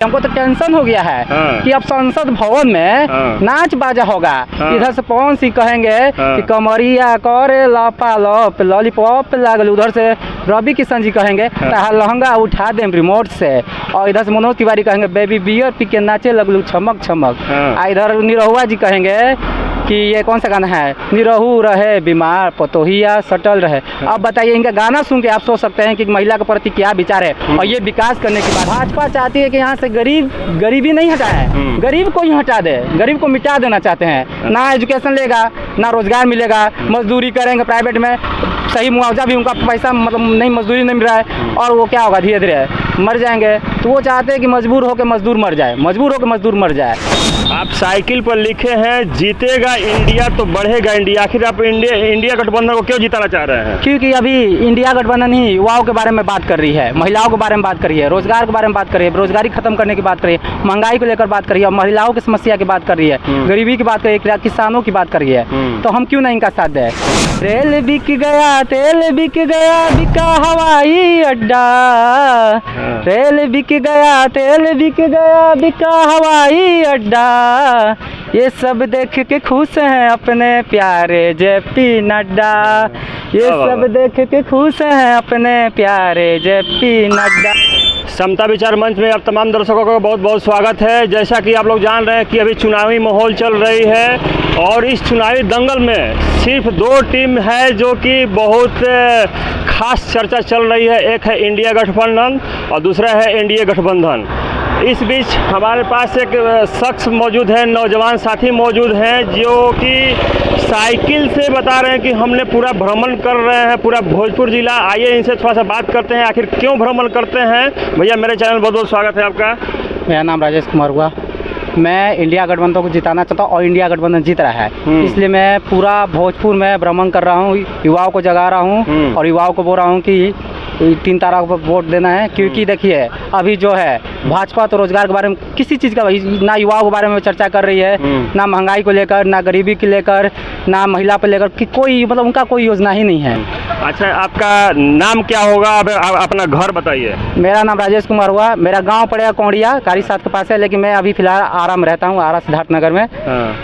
हमको तो टेंशन हो गया है कि अब संसद भवन में नाच बाजा होगा। इधर से पवन सिंह कहेंगे कि कमरिया करे लपा लप लॉलीपॉप लागल, उधर से रवि किशन जी कहेंगे लहंगा उठा दें रिमोट से, और इधर से मनोज तिवारी कहेंगे बेबी बियर पी के नाचे लगलू छमक छमक। इधर निरहुआ जी कहेंगे कि ये कौन सा गाना है, निरहू रहे बीमार पतोहिया सटल रहे। अब बताइए, इनका गाना सुन के आप सोच सकते हैं कि महिला के प्रति क्या विचार है। और ये विकास करने की बात भाजपा चाहती है कि यहाँ से गरीबी नहीं हटा है, गरीब को ही हटा दे, गरीब को मिटा देना चाहते हैं। ना एजुकेशन लेगा, ना रोजगार मिलेगा, मजदूरी करेंगे प्राइवेट में, सही मुआवजा भी उनका पैसा मतलब नहीं, मजदूरी नहीं मिल रहा है, और वो क्या होगा, धीरे धीरे मर जाएंगे। तो वो चाहते हैं कि मजबूर होकर मजदूर मर जाए, मजबूर होकर मजदूर मर जाए। आप साइकिल पर लिखे हैं जीतेगा इंडिया तो बढ़ेगा इंडिया, आखिर आप इंडिया गठबंधन को क्यों जिताना चाह रहे हैं? क्योंकि अभी इंडिया गठबंधन ही युवाओं के बारे में बात कर रही है, महिलाओं के बारे में बात कर रही है, रोजगार के बारे में बात कर रही है, बेरोजगारी खत्म करने की बात कर रही है, महंगाई को लेकर बात कर रही है, महिलाओं की समस्या की बात कर रही है, गरीबी की बात कर रही है, किसानों की बात कर रही है। तो हम क्यों नहीं इनका साथ दें? रेल बिक गया, तेल बिक गया, बिका हवाई अड्डा, रेल बिक गया, तेल बिक गया, बिका हवाई अड्डा, ये सब देख के खुश हैं अपने प्यारे जेपी नड्डा, ये सब देख के खुश हैं अपने प्यारे जेपी नड्डा। समता विचार मंच में आप तमाम दर्शकों का बहुत बहुत स्वागत है। जैसा कि आप लोग जान रहे हैं कि अभी चुनावी माहौल चल रही है, और इस चुनावी दंगल में सिर्फ दो टीम है जो कि बहुत खास चर्चा चल रही है। एक है इंडिया गठबंधन और दूसरा है एनडीए गठबंधन। इस बीच हमारे पास एक शख्स मौजूद है, नौजवान साथी मौजूद हैं, जो कि साइकिल से बता रहे हैं कि हमने पूरा भ्रमण कर रहे हैं, पूरा भोजपुर जिला। आइए इनसे थोड़ा सा बात करते हैं, आखिर क्यों भ्रमण करते हैं। भैया मेरे चैनल बहुत बहुत स्वागत है आपका। मेरा नाम राजेश कुमार हुआ। मैं इंडिया गठबंधन को जिताना चाहता हूँ और इंडिया गठबंधन जीत रहा है, इसलिए मैं पूरा भोजपुर में भ्रमण कर रहा हूँ, युवाओं को जगा रहा हूँ और युवाओं को बोल रहा हूँ कि 3 तारा को वोट देना है। क्योंकि देखिए अभी जो है भाजपा तो रोजगार के बारे में किसी चीज़ का ना युवाओं के बारे में चर्चा कर रही है, ना महंगाई को लेकर, ना गरीबी को लेकर, ना महिला पर लेकर, कि कोई मतलब उनका कोई योजना ही नहीं है। अच्छा, आपका नाम क्या होगा? आप अपना घर बताइए। मेरा नाम राजेश कुमार हुआ। मेरा गांव पड़ेगा कौड़िया, कारी साथ के पास है, लेकिन मैं अभी फिलहाल आरा में रहता हूँ, आरा सिद्धार्थ नगर में।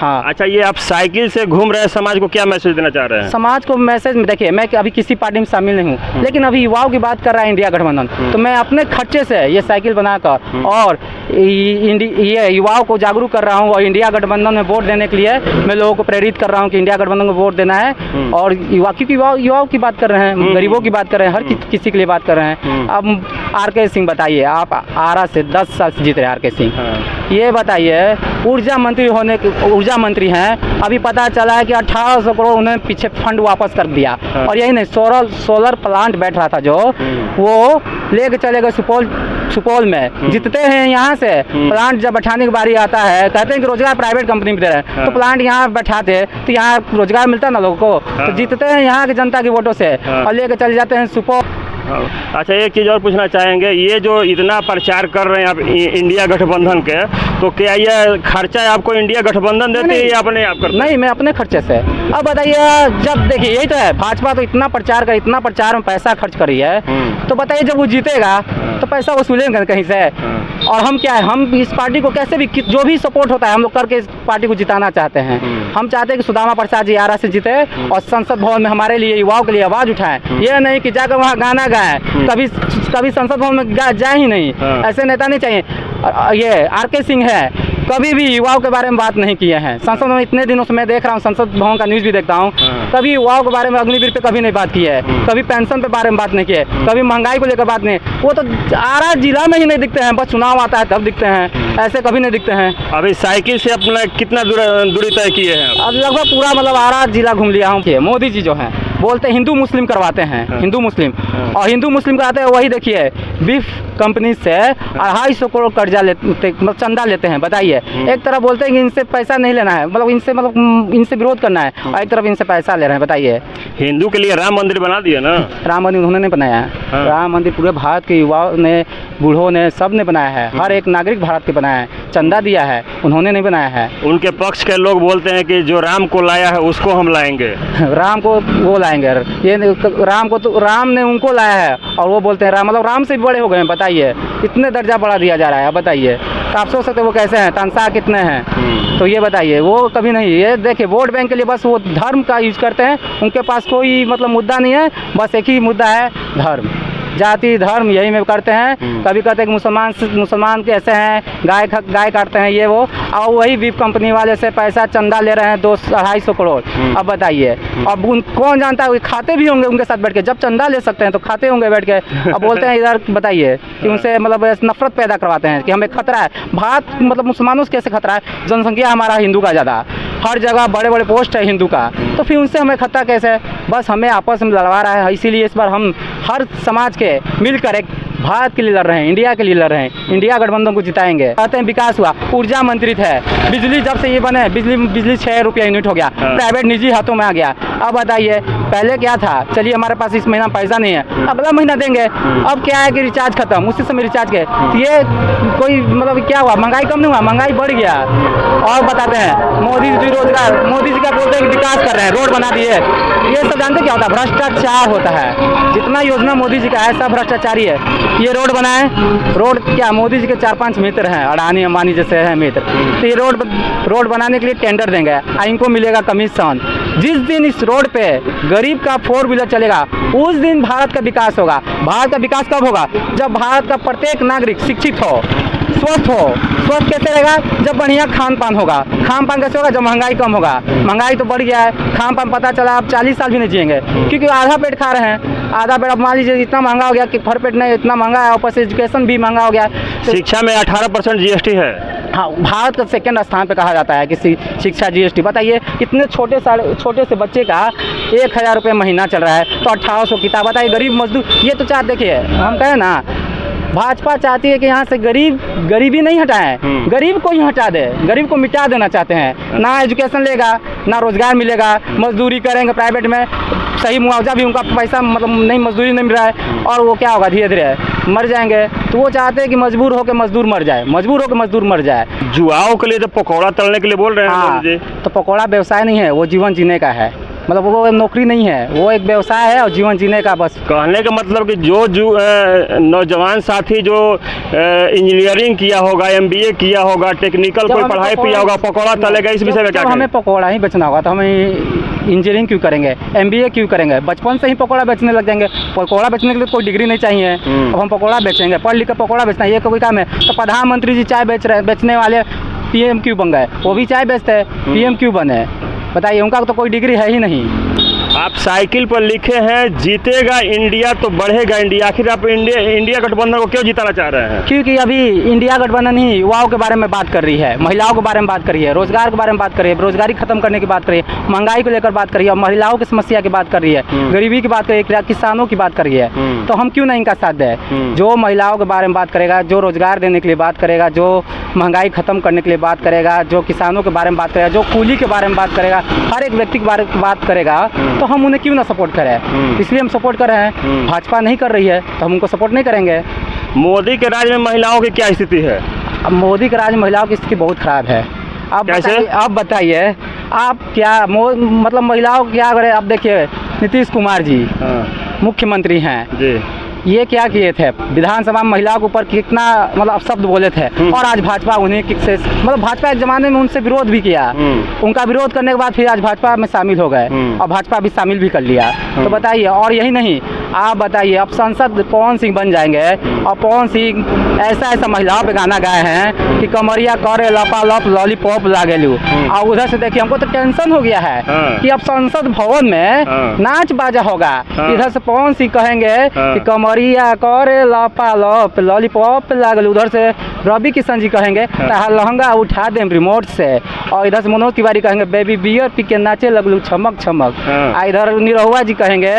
हाँ। अच्छा, ये आप साइकिल से घूम रहे हैं, समाज को क्या मैसेज देना चाह रहे हैं? समाज को मैसेज में देखिए, मैं अभी किसी पार्टी में शामिल नहीं हूँ, लेकिन अभी युवाओं की बात कर रहा है इंडिया गठबंधन, तो मैं अपने खर्चे से ये साइकिल बनाकर और ये युवाओं को जागरूक कर रहा हूँ, और इंडिया गठबंधन में वोट देने के लिए मैं लोगों को प्रेरित कर रहा हूँ कि इंडिया गठबंधन को वोट देना है। और युवा, क्योंकि युवाओं की बात कर रहे हैं, गरीबों की बात कर रहे हैं, हर किसी के लिए बात कर रहे हैं। अब आर.के. सिंह बताइए, आप आरा से 10 साल से जीत रहे हैं आर.के. सिंह, ये बताइए ऊर्जा मंत्री हैं, अभी पता चला है कि 1800 करोड़ उन्हें पीछे फंड वापस कर दिया। और यही नहीं, सोलर प्लांट बैठ रहा था जो, वो लेके चले गए सुपौल में। जीतते हैं यहाँ से, प्लांट जब बैठाने की बारी आता है, कहते हैं कि रोजगार प्राइवेट कंपनी में दे रहे हैं, तो प्लांट यहाँ बैठाते तो यहाँ रोजगार मिलता ना लोगों को। तो जीतते हैं यहाँ की जनता की वोटों से और लेके चले जाते हैं सुपौल। अच्छा, एक चीज़ और पूछना चाहेंगे, ये जो इतना प्रचार कर रहे हैं आप इंडिया गठबंधन के, तो क्या ये खर्चा आपको इंडिया गठबंधन देती है या अपने आप करते? नहीं, मैं अपने खर्चे से। अब बताइए, जब देखिए यही तो है, भाजपा तो इतना प्रचार में पैसा खर्च करी है, तो बताइए जब वो जीतेगा तो पैसा वसूलेंगे कहीं से। और हम क्या है, हम इस पार्टी को कैसे भी, जो भी सपोर्ट होता है हम लोग करके इस पार्टी को जिताना चाहते हैं। हम चाहते हैं कि सुदामा प्रसाद जी आरा से जीते और संसद भवन में हमारे लिए, युवाओं के लिए आवाज़ उठाएं। ये नहीं कि जाकर वहाँ गाना गाएं, कभी संसद भवन में जाए ही नहीं, ऐसे नेता नहीं चाहिए। ये आर.के. सिंह है, कभी भी युवाओं के बारे में बात नहीं किए हैं। संसद में इतने दिनों से मैं देख रहा हूँ, संसद भवन का न्यूज़ भी देखता हूँ, कभी युवाओं के बारे में, अग्निवीर पे कभी नहीं बात की है, कभी पेंशन पे बारे में बात नहीं की है, कभी महंगाई को लेकर बात नहीं। वो तो आरा जिला में ही नहीं दिखते हैं, बस चुनाव आता है तब दिखते हैं, ऐसे कभी नहीं दिखते हैं। अभी साइकिल से अपना कितना दूरी तय किए हैं? अब लगभग पूरा मतलब आरा जिला घूम लिया हूँ। मोदी जी जो हैं बोलते हैं हिंदू मुस्लिम करवाते हैं, हिंदू मुस्लिम, और हिंदू मुस्लिम कराते हैं। वही देखिए बीफ कंपनी से 250 करोड़ कर्जा लेते, चंदा लेते हैं। बताइए, एक तरफ बोलते हैं कि इनसे पैसा नहीं लेना है, मतलब इनसे विरोध करना है, और एक तरफ इनसे पैसा ले रहे हैं। बताइए, हिंदू के लिए राम मंदिर बना दिया ना। राम मंदिर उन्होंने नहीं बनाया है। हाँ। राम मंदिर पूरे भारत के युवाओं ने, बूढ़ों ने, सब ने बनाया है। हर एक नागरिक भारत के बनाया है, चंदा दिया है, उन्होंने नहीं बनाया है। उनके पक्ष के लोग बोलते हैं कि जो राम को लाया है उसको हम लाएंगे। राम को वो लाएंगे, ये राम को तो राम ने उनको लाया है और वो बोलते हैं राम, मतलब राम से भी बड़े हो गए हैं। बताइए, इतने दर्जा बढ़ा दिया जा रहा है। अब बताइए, तो आप सोच सकते हैं वो कैसे हैं, तानसेन कितने हैं। तो ये बताइए, वो कभी नहीं, ये देखिए वोट बैंक के लिए बस वो धर्म का यूज करते हैं। उनके पास कोई मतलब मुद्दा नहीं है, बस एक ही मुद्दा है, धर्म, जाति, धर्म, यही में करते हैं। कभी कहते हैं कि मुसलमान कैसे हैं, गाय काटते हैं, ये वो, और वही बीफ कंपनी वाले से पैसा चंदा ले रहे हैं 200-250 करोड़। अब बताइए, अब कौन जानता है, खाते भी होंगे उनके साथ बैठ के, जब चंदा ले सकते हैं तो खाते होंगे बैठ के। अब बोलते हैं इधर, बताइए कि उनसे मतलब नफरत पैदा करवाते हैं कि हमें खतरा है। भारत मतलब मुसलमानों से कैसे खतरा है, जनसंख्या हमारा हिंदू का ज़्यादा, हर जगह बड़े बड़े पोस्ट है हिंदू का, तो फिर उनसे हमें खतरा कैसे है। बस हमें आपस में लड़वा रहा है। इसीलिए इस बार हम हर समाज के मिलकर एक भारत के लिए लड़ रहे हैं, इंडिया के लिए लड़ रहे हैं, इंडिया गठबंधन को जिताएंगे। कहते हैं विकास हुआ, ऊर्जा मंत्रित है, बिजली जब से ये बने, बिजली 6 रुपया यूनिट हो गया, प्राइवेट निजी हाथों में आ गया। अब बताइए, पहले क्या था, चलिए हमारे पास इस महीना पैसा नहीं है, अगला महीना देंगे। अब क्या है कि रिचार्ज खत्म, उसी समय रिचार्ज के, ये कोई मतलब क्या हुआ, महंगाई कम नहीं हुआ, महंगाई बढ़ गया। और बताते हैं मोदी जी रोजगार, मोदी जी का बोलते हैं कि विकास कर रहे हैं, रोड बना दिए, ये सब जानते क्या होता है, भ्रष्टाचार होता है। जितना योजना मोदी जी का है सब भ्रष्टाचारी है। ये रोड बनाए, रोड क्या, मोदी जी के 4-5 मित्र हैं, अडानी अंबानी जैसे हैं मित्र, तो ये रोड बनाने के लिए टेंडर देंगे, इनको मिलेगा कमीशन। जिस दिन इस रोड पे गरीब का 4 व्हीलर चलेगा, उस दिन भारत का विकास होगा। भारत का विकास कब होगा, जब भारत का प्रत्येक नागरिक शिक्षित हो, स्वस्थ हो। स्वस्थ कैसे रहेगा, जब बढ़िया खान पान होगा। खान पान कैसे होगा, जब महंगाई कम होगा। महंगाई तो बढ़ गया है, खान पान पता चला आप 40 साल भी नहीं जिएंगे, क्योंकि आधा पेट खा रहे हैं। आधा पेट, अब मान लीजिए इतना महंगा हो गया कि भर पेट नहीं, इतना महंगा है, ऊपर से एजुकेशन भी महंगा हो गया। तो शिक्षा में 18% GST है। हाँ, भारत का 2nd स्थान पे कहा जाता है कि शिक्षा GST। बताइए, इतने छोटे से बच्चे का 1000 रुपये महीना चल रहा है, तो 1800 किताब। बताइए, गरीब मजदूर, ये तो चार देखिए, हम कहें ना, भाजपा चाहती है कि यहाँ से गरीबी नहीं हटाएं, गरीब को ही हटा दे, गरीब को मिटा देना चाहते हैं। ना एजुकेशन लेगा, ना रोजगार मिलेगा, मजदूरी करेंगे प्राइवेट में, सही मुआवजा भी उनका पैसा मतलब नहीं, मजदूरी नहीं मिल रहा है, और वो क्या होगा, धीरे धीरे मर जाएंगे। तो वो चाहते हैं कि मजबूर होकर मजदूर मर जाए। जुआओं के लिए तो पकौड़ा तलने के लिए बोल रहे हैं। हाँ, तो पकौड़ा व्यवसाय नहीं है, वो जीवन जीने का है, मतलब वो नौकरी नहीं है, वो एक व्यवसाय है और जीवन जीने का। बस कहने का मतलब कि जो नौजवान साथी जो इंजीनियरिंग किया होगा, MBA किया होगा, टेक्निकल कोई पढ़ाई किया होगा, पकौड़ा तलेगा, इस विषय में क्या हमें पकौड़ा ही बेचना होगा, तो हमें इंजीनियरिंग क्यों करेंगे, MBA क्यों करेंगे, बचपन से ही पकौड़ा बेचने लग जाएंगे। पकौड़ा बेचने के लिए कोई डिग्री नहीं चाहिए, अब हम पकौड़ा बेचेंगे, पढ़ लिख कर पकौड़ा बेचना, ये कोई काम है। तो प्रधानमंत्री जी चाय बेचने वाले PM क्यों बन गए, वो भी चाय बेचते हैं, PM क्यों बने, बताइए, उनका तो कोई डिग्री है ही नहीं। आप साइकिल पर लिखे हैं जीतेगा इंडिया तो बढ़ेगा इंडिया, आखिर आप इंडिया गठबंधन को क्यों जिताना चाह रहे हैं? क्योंकि अभी इंडिया गठबंधन ही युवाओं के बारे में बात कर रही है, महिलाओं के बारे में बात कर रही है, रोजगार के बारे में बात कर रही है, बेरोजगारी खत्म करने की बात कर रही है, महंगाई को लेकर बात कर रही है, महिलाओं की समस्या की बात कर रही है, गरीबी की बात कर रही है, किसानों की बात कर रही है। तो हम क्यों नहीं इनका साथ दें? जो महिलाओं के बारे में बात करेगा, जो रोजगार देने के लिए बात करेगा, जो महंगाई खत्म करने के लिए बात करेगा, जो किसानों के बारे में बात करेगा, जो कूली के बारे में बात करेगा, हर एक व्यक्ति के बारे में बात करेगा, तो हम उन्हें क्यों ना सपोर्ट करें? इसलिए हम सपोर्ट कर रहे हैं। भाजपा नहीं कर रही है तो हम उनको सपोर्ट नहीं करेंगे। मोदी के राज में महिलाओं की क्या स्थिति है? अब मोदी के राज में महिलाओं की स्थिति बहुत खराब है। अब बताइए आप क्या मतलब महिलाओं क्या करें? अब देखिए, नीतीश कुमार जी मुख्यमंत्री हैं जी, ये क्या किए थे, विधानसभा में महिलाओं के ऊपर कितना मतलब शब्द बोले थे, और आज भाजपा उन्हें से मतलब भाजपा एक जमाने में उनसे विरोध भी किया, उनका विरोध करने के बाद फिर आज भाजपा में शामिल हो गए, और भाजपा भी शामिल भी कर लिया। तो बताइए, और यही नहीं, आप बताइए, अब सांसद पवन सिंह बन जाएंगे, और पवन सिंह ऐसा महिलाओं पे गाना गाए हैं कि कमरिया करे लपालप लॉलीपॉप लागेलू, और उधर से देखिए हमको तो टेंशन हो गया है कि अब संसद भवन में नाच बाजा होगा, इधर से पवन सिंह कहेंगे कि कमरिया करे लपालप लॉलीपॉप लागेलू, उधर से रवि किशन जी कहेंगे ताहा लहंगा उठा देम रिमोट से, और इधर से मनोज तिवारी कहेंगे बेबी बियर पी के नाचे लगलू छमक छमक, इधर निरहुआ जी कहेंगे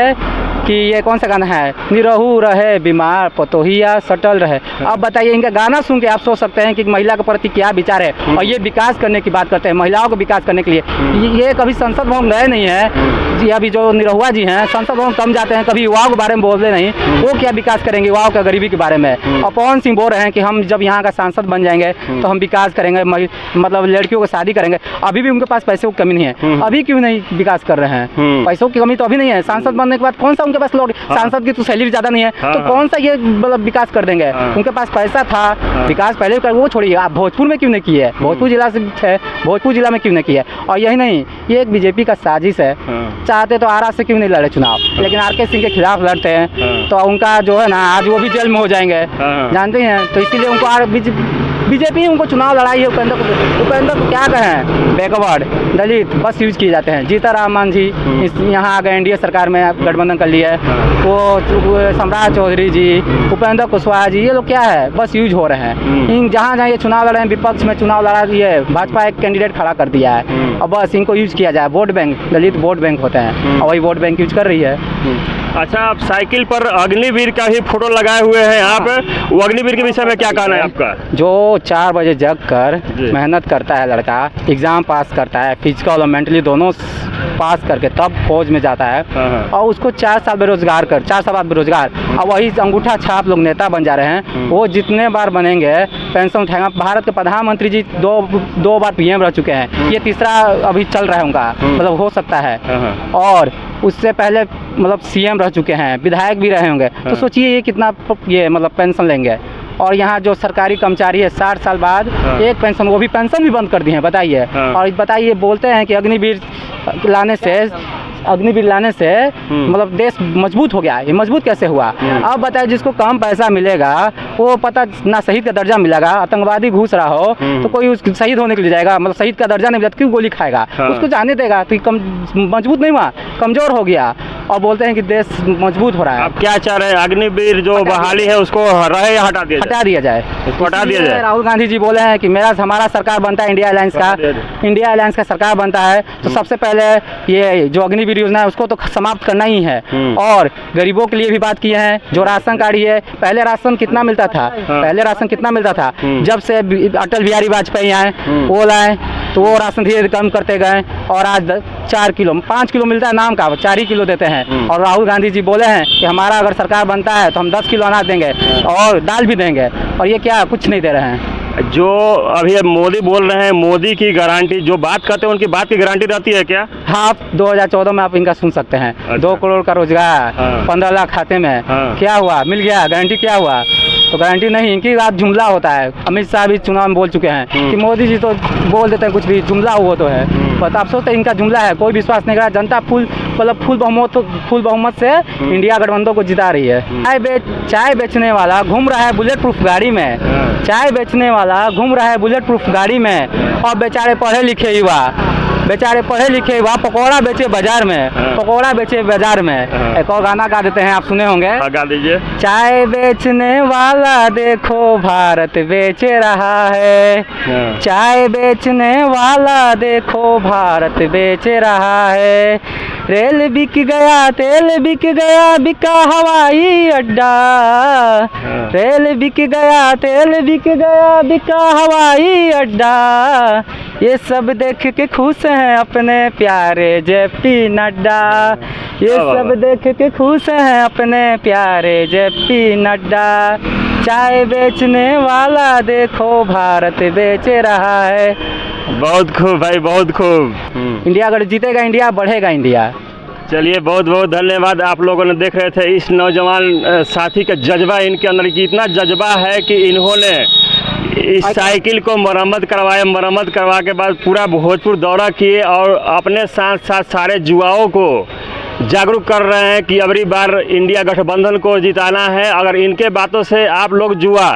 कि ये कौन सा गाना है, निरहू रहे बीमार पतोहिया सटल रहे। अब बताइए, इनका गाना सुन के आप सोच सकते हैं कि महिला के प्रति क्या विचार है, और ये विकास करने की बात करते हैं, महिलाओं को विकास करने के लिए। ये कभी संसद भवन गए नहीं है, जी अभी जो निरहुआ जी हैं संसद भवन कम जाते हैं, कभी युवाओं के बारे में बोलते नहीं, वो क्या विकास करेंगे युवाओं का गरीबी के बारे में। और पवन सिंह बोल रहे हैं कि हम जब यहाँ का सांसद बन जाएंगे तो हम विकास करेंगे, मतलब लड़कियों को शादी करेंगे। अभी भी उनके पास पैसे की कमी नहीं है, अभी क्यों नहीं विकास कर रहे हैं? पैसों की कमी तो अभी नहीं है। सांसद बनने के बाद कौन सा उनके पास लोग, सांसद की तो सैलरी ज़्यादा नहीं है, तो कौन सा ये मतलब विकास कर देंगे? उनके पास पैसा था, विकास पहले कर, वो छोड़िए। आप भोजपुर में क्यों नहीं किए? भोजपुर जिला से है, भोजपुर जिला में क्यों नहीं किया? और यही नहीं, ये एक बीजेपी का साजिश है। चाहते तो आरा से क्यों नहीं लड़े चुनाव, लेकिन आर.के. सिंह के खिलाफ लड़ते हैं तो उनका जो है ना आज वो भी जेल में हो जाएंगे, जानते हैं। तो इसीलिए उनको बीजेपी उनको चुनाव लड़ाई है। उपेंद्र को क्या कहें, बैकवर्ड दलित बस यूज किए जाते हैं। जीताराम मांझी यहाँ आ गए, एनडीए सरकार में गठबंधन कर लिया है। वो सम्राट चौधरी जी, उपेंद्र कुशवाहा जी, ये लोग क्या है बस यूज हो रहे हैं। इन जहाँ जहाँ ये चुनाव लड़े हैं, विपक्ष में चुनाव लड़ा दिए, भाजपा एक कैंडिडेट खड़ा कर दिया है और बस इनको यूज किया जाए। वोट बैंक, दलित वोट बैंक होते हैं और वही वोट बैंक यूज कर रही है। अच्छा, आप साइकिल पर अग्निवीर का ही फोटो लगाए हुए हैं यहाँ पे, वो अग्निवीर के विषय में क्या कहना है आपका? जो 4 बजे जग कर मेहनत करता है लड़का, एग्ज़ाम पास करता है, फिजिकल और मेंटली दोनों पास करके तब फौज में जाता है और उसको 4 साल बेरोजगार 4 साल बाद बेरोजगार, और वही अंगूठा छाप लोग नेता बन जा रहे हैं। वो जितने बार बनेंगे पेंशन उठाएगा। भारत के प्रधानमंत्री जी दो बार पीएम रह चुके हैं, ये तीसरा अभी चल रहा है उनका, मतलब हो सकता है। और उससे पहले मतलब सीएम रह चुके हैं, विधायक भी रहे होंगे। तो सोचिए ये कितना ये मतलब पेंशन लेंगे। और यहाँ जो सरकारी कर्मचारी है 60 साल बाद एक पेंशन, वो भी पेंशन भी बंद कर दी है, बताइए। और बताइए, बोलते हैं कि अग्निवीर लाने से मतलब देश मजबूत हो गया। ये मजबूत कैसे हुआ? अब बताइए, जिसको कम पैसा मिलेगा वो पता ना शहीद का दर्जा मिलेगा, आतंकवादी घुस रहा हो तो कोई उस शहीद होने के लिए जाएगा, मतलब शहीद का दर्जा नहीं मिला तो क्यों गोली खाएगा? उसको जाने देगा। तो कम मजबूत नहीं हुआ, कमजोर हो गया। और बोलते हैं कि देश मजबूत हो रहा है। आप क्या चाह रहे हैं, अग्निवीर जो बहाली है उसको रहे या हटा दिया जाए? उसको हटा दिया जाए। राहुल गांधी जी बोले हैं कि हमारा सरकार बनता है, इंडिया अलायंस का सरकार बनता है तो सबसे पहले ये जो अग्निवीर योजना है उसको तो समाप्त करना ही है। और गरीबों के लिए भी बात किए हैं। जो राशन कार्ड है, पहले राशन कितना मिलता था? जब से अटल बिहारी वाजपेयी आए वो लाए तो वो राशन धीरे धीरे कम करते गए और आज 4 किलो 5 किलो मिलता है नाम का, 4 ही किलो देते हैं। और राहुल गांधी जी बोले हैं कि हमारा अगर सरकार बनता है तो हम 10 किलो अनाज देंगे और दाल भी देंगे, और ये क्या कुछ नहीं दे रहे हैं। जो अभी मोदी बोल रहे हैं, मोदी की गारंटी जो बात करते हैं उनकी बात की गारंटी रहती है क्या? हाँ, 2014 में आप इनका सुन सकते हैं। अच्छा। 2 करोड़ का रोजगार, 15 लाख खाते में, क्या हुआ? मिल गया? गारंटी क्या हुआ? तो गारंटी नहीं, इनकी बात जुमला होता है। अमित शाह भी चुनाव में बोल चुके हैं कि मोदी जी तो बोल देते हैं कुछ भी, जुमला हुआ तो है। बट आप सोचते हैं इनका जुमला है, कोई विश्वास नहीं कर रहा। जनता फुल बहुमत से इंडिया गठबंधन को जिता रही है। चाय बेचने वाला घूम रहा है बुलेट प्रूफ गाड़ी में, चाय बेचने वाला घूम रहा है बुलेट प्रूफ गाड़ी में, और बेचारे पढ़े लिखे युवा पकौड़ा बेचे बाजार में। एक और गाना गा देते हैं, आप सुने होंगे, गा दीजिए। चाय बेचने वाला देखो भारत बेच रहा है, चाय बेचने वाला देखो भारत बेच रहा है। रेल बिक गया, तेल बिक गया, बिका हवाई अड्डा। रेल बिक गया, तेल बिक गया, बिका हवाई अड्डा। ये सब देख के खुश हैं अपने प्यारे जेपी नड्डा। ये सब देख के खुश हैं अपने प्यारे जेपी नड्डा। चाय बेचने वाला देखो भारत बेच रहा है। बहुत खूब भाई, बहुत खूब। इंडिया अगर जीतेगा, इंडिया बढ़ेगा, इंडिया। चलिए, बहुत बहुत धन्यवाद। आप लोगों ने देख रहे थे इस नौजवान साथी का जज्बा, इनके अंदर इतना जज्बा है कि इन्होंने इस साइकिल को मरम्मत करवा के बाद पूरा भोजपुर दौरा किए और अपने साथ साथ सारे युवाओं को जागरूक कर रहे हैं कि अगली बार इंडिया गठबंधन को जिताना है। अगर इनके बातों से आप लोग युवा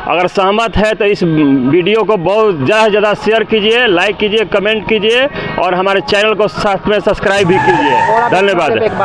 अगर सहमत है तो इस वीडियो को बहुत ज़्यादा से ज़्यादा शेयर कीजिए, लाइक कीजिए, कमेंट कीजिए और हमारे चैनल को साथ में सब्सक्राइब भी कीजिए। धन्यवाद।